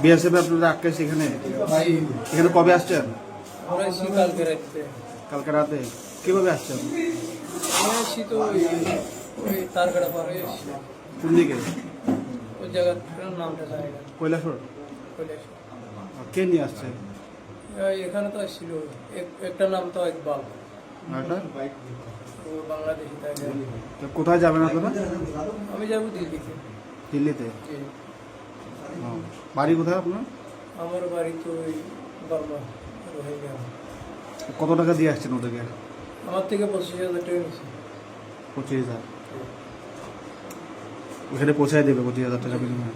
BSF আপনারা আটকেছে এখানে? এখানে কবে আসছেন? আমরা এসেছি কালকে রাত্রে। কালকে রাতে কিভাবে আসছেন? আমরা এসেছি তো ওই তারকাটা পার হয়ে এসেছি। কোন দিকে? ওই জায়গাটার নামটা জানি না। কৈলাসর? কৈলাস। কে নিয়ে আসছে? এখানে তো আসছিল একটা নাম তো ইকবাল, আরেকটা? ও বাংলাদেশি। তাই তো কোথায় যাবেন আপনারা? আমি যাবো দিল্লিতে। দিল্লিতে? জি। ও, বাড়ি কোথায় আপনার? আমার বাড়ি তো ওই বার্মা, রোহিঙ্গা। কত টাকা দিয়ে আসছেন ওদেরকে? আমার থেকে 25,000 টাকা নিয়েছে। 25,000? ওখানে পৌঁছায় দেবে 25,000 টাকা বিনিময়ে?